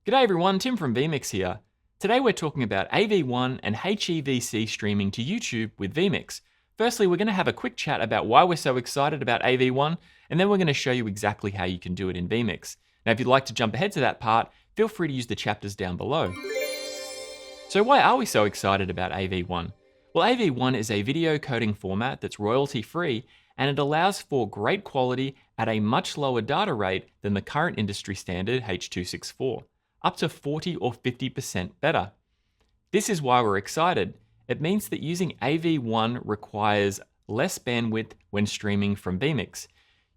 G'day everyone, Tim from vMix here. Today we're talking about AV1 and HEVC streaming to YouTube with vMix. Firstly, we're going to have a quick chat about why we're so excited about AV1, and then we're going to show you exactly how you can do it in vMix. Now if you'd like to jump ahead to that part, feel free to use the chapters down below. So why are we so excited about AV1? Well, AV1 is a video coding format that's royalty free, and it allows for great quality at a much lower data rate than the current industry standard H264. Up to 40 or 50% better. This is why we're excited. It means that using AV1 requires less bandwidth when streaming from vMix.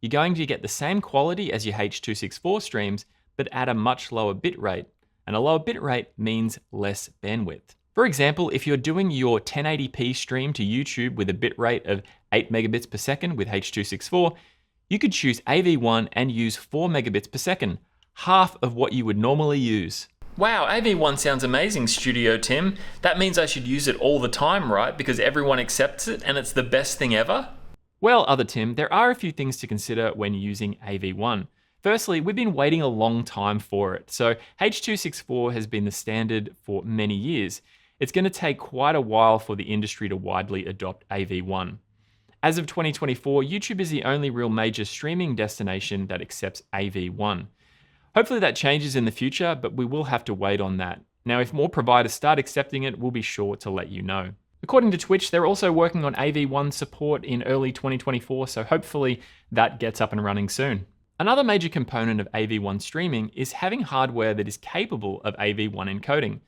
You're going to get the same quality as your H264 streams, but at a much lower bitrate. And a lower bitrate means less bandwidth. For example, if you're doing your 1080p stream to YouTube with a bitrate of 8 megabits per second with H264, you could choose AV1 and use 4 megabits per second. Half of what you would normally use. Wow, AV1 sounds amazing, Studio Tim. That means I should use it all the time, right? Because everyone accepts it and it's the best thing ever? Well, other Tim, there are a few things to consider when using AV1. Firstly, we've been waiting a long time for it. So H264 has been the standard for many years. It's going to take quite a while for the industry to widely adopt AV1. As of 2024, YouTube is the only real major streaming destination that accepts AV1. Hopefully that changes in the future, but we will have to wait on that. Now, if more providers start accepting it, we'll be sure to let you know. According to Twitch, they're also working on AV1 support in early 2024, so hopefully that gets up and running soon. Another major component of AV1 streaming is having hardware that is capable of AV1 encoding.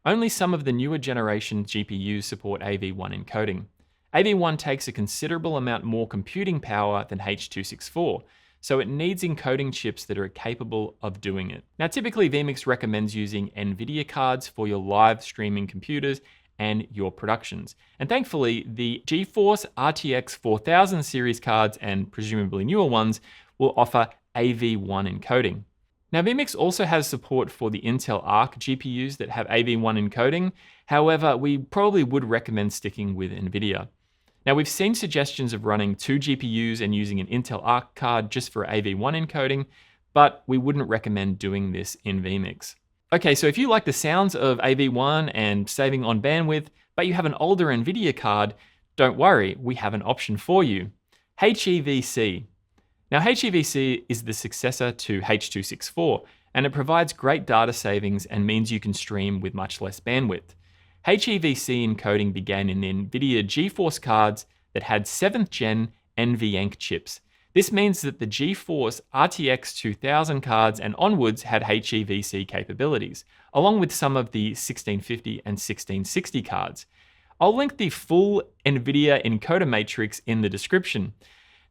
Only some of the newer generation GPUs support AV1 encoding. AV1 takes a considerable amount more computing power than H264, so it needs encoding chips that are capable of doing it. Now, typically vMix recommends using NVIDIA cards for your live streaming computers and your productions. And thankfully, the GeForce RTX 4000 series cards and presumably newer ones will offer AV1 encoding. Now, vMix also has support for the Intel Arc GPUs that have AV1 encoding. However, we probably would recommend sticking with NVIDIA. Now, we've seen suggestions of running 2 GPUs and using an Intel Arc card just for AV1 encoding, but we wouldn't recommend doing this in vMix. Okay, so if you like the sounds of AV1 and saving on bandwidth, but you have an older NVIDIA card, don't worry, we have an option for you. HEVC. Now, HEVC is the successor to H264, and it provides great data savings and means you can stream with much less bandwidth. HEVC encoding began in the NVIDIA GeForce cards that had 7th gen NVENC chips. This means that the GeForce RTX 2000 cards and onwards had HEVC capabilities, along with some of the 1650 and 1660 cards. I'll link the full NVIDIA encoder matrix in the description.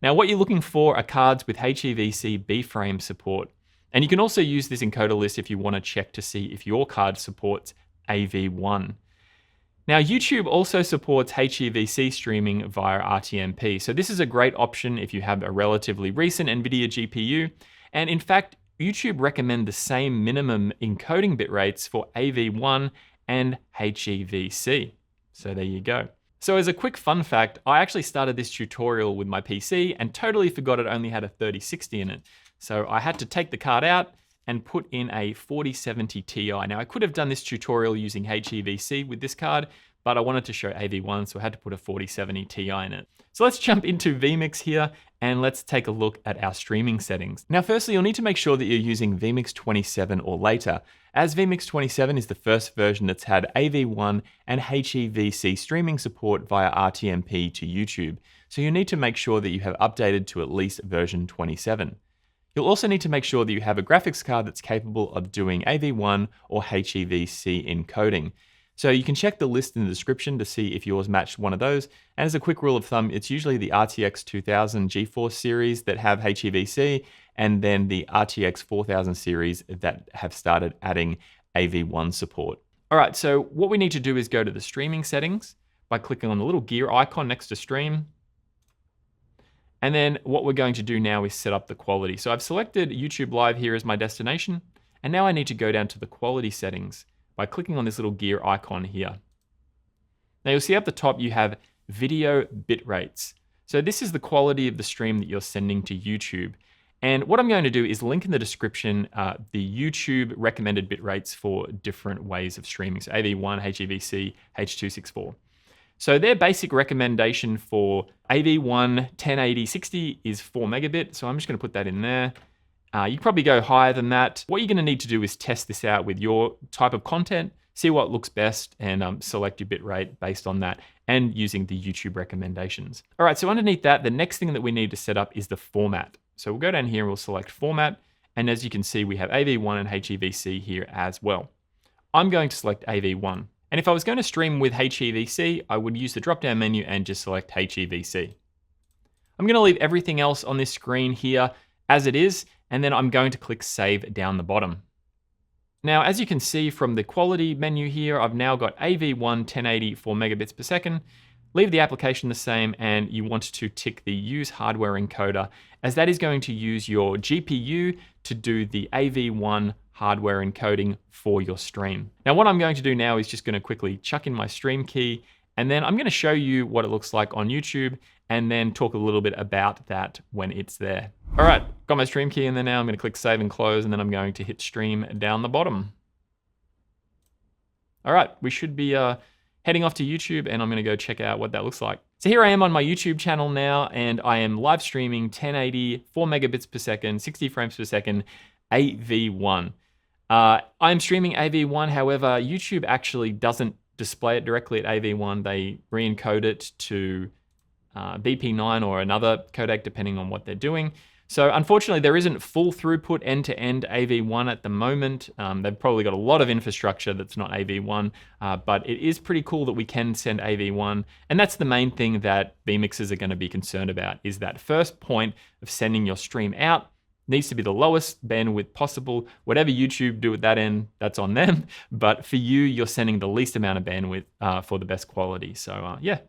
Now, what you're looking for are cards with HEVC B-frame support. And you can also use this encoder list if you want to check to see if your card supports AV1. Now, YouTube also supports HEVC streaming via RTMP, so this is a great option if you have a relatively recent NVIDIA GPU, and in fact, YouTube recommend the same minimum encoding bit rates for AV1 and HEVC. So there you go. So as a quick fun fact, I actually started this tutorial with my PC and totally forgot it only had a 3060 in it. So I had to take the card out and put in a 4070 Ti. Now I could have done this tutorial using HEVC with this card, but I wanted to show AV1, so I had to put a 4070 Ti in it. So let's jump into vMix here and let's take a look at our streaming settings. Now firstly, you'll need to make sure that you're using vMix 27 or later, as vMix 27 is the first version that's had AV1 and HEVC streaming support via RTMP to YouTube. So you need to make sure that you have updated to at least version 27. You'll also need to make sure that you have a graphics card that's capable of doing AV1 or HEVC encoding. So you can check the list in the description to see if yours matched one of those. And as a quick rule of thumb, it's usually the RTX 2000 GeForce series that have HEVC, and then the RTX 4000 series that have started adding AV1 support. All right, so what we need to do is go to the streaming settings by clicking on the little gear icon next to stream. And then what we're going to do now is set up the quality. So I've selected YouTube Live here as my destination, and now I need to go down to the quality settings by clicking on this little gear icon here. Now you'll see up the top you have video bit rates. So this is the quality of the stream that you're sending to YouTube. And what I'm going to do is link in the description the YouTube recommended bit rates for different ways of streaming. So AV1, HEVC, H264. So their basic recommendation for AV1 1080/60 is 4 megabit. So I'm just going to put that in there. You can probably go higher than that. What you're going to need to do is test this out with your type of content, see what looks best, and select your bitrate based on that and using the YouTube recommendations. All right, so underneath that, the next thing that we need to set up is the format. So we'll go down here and we'll select format. And as you can see, we have AV1 and HEVC here as well. I'm going to select AV1. And if I was going to stream with HEVC, I would use the drop-down menu and just select HEVC. I'm going to leave everything else on this screen here as it is, and then I'm going to click Save down the bottom. Now, as you can see from the quality menu here, I've now got AV1 1080 4 megabits per second. Leave the application the same, and you want to tick the Use Hardware Encoder, as that is going to use your GPU to do the AV1 hardware encoding for your stream. Now, what I'm going to do now is just going to quickly chuck in my stream key, and then I'm going to show you what it looks like on YouTube, and then talk a little bit about that when it's there. All right, got my stream key in there now. I'm going to click Save and Close, and then I'm going to hit Stream down the bottom. All right, we should be heading off to YouTube, and I'm going to go check out what that looks like. So here I am on my YouTube channel now, and I am live streaming 1080, 4 megabits per second, 60 frames per second, AV1. I'm streaming AV1, however, YouTube actually doesn't display it directly at AV1. They re-encode it to BP9 or another codec, depending on what they're doing. So unfortunately, there isn't full throughput end-to-end AV1 at the moment. They've probably got a lot of infrastructure that's not AV1, but it is pretty cool that we can send AV1. And that's the main thing that vMixers are going to be concerned about, is that first point of sending your stream out needs to be the lowest bandwidth possible. Whatever YouTube do at that end, that's on them. But for you, you're sending the least amount of bandwidth for the best quality. So yeah,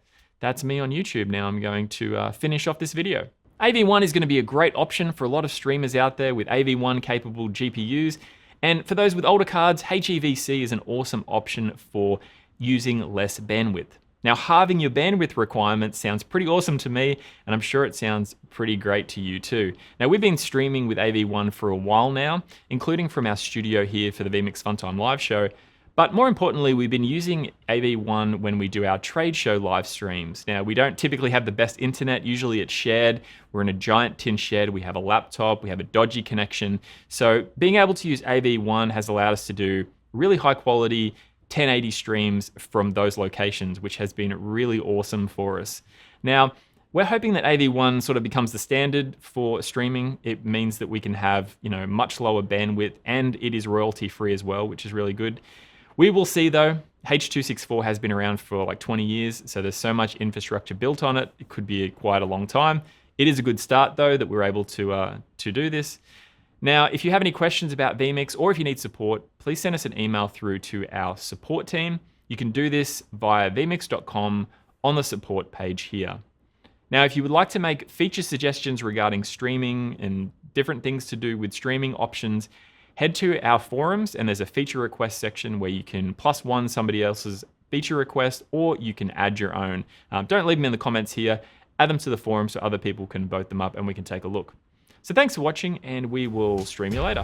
that's me on YouTube. Now I'm going to finish off this video. AV1 is going to be a great option for a lot of streamers out there with AV1 capable GPUs. And for those with older cards, HEVC is an awesome option for using less bandwidth. Now, halving your bandwidth requirements sounds pretty awesome to me, and I'm sure it sounds pretty great to you too. Now, we've been streaming with AV1 for a while now, including from our studio here for the vMix Funtime live show. But more importantly, we've been using AV1 when we do our trade show live streams. Now, we don't typically have the best internet. Usually it's shared. We're in a giant tin shed. We have a laptop. We have a dodgy connection. So being able to use AV1 has allowed us to do really high quality 1080 streams from those locations, which has been really awesome for us. Now, we're hoping that AV1 sort of becomes the standard for streaming. It means that we can have, much lower bandwidth, and it is royalty free as well, which is really good. We will see though. H264 has been around for like 20 years, so there's so much infrastructure built on it. It could be quite a long time. It is a good start though that we're able to do this. Now, if you have any questions about vMix or if you need support, please send us an email through to our support team. You can do this via vmix.com on the support page here. Now, if you would like to make feature suggestions regarding streaming and different things to do with streaming options, head to our forums, and there's a feature request section where you can +1 somebody else's feature request, or you can add your own. Don't leave them in the comments here. Add them to the forum so other people can vote them up and we can take a look. So thanks for watching, and we will stream you later.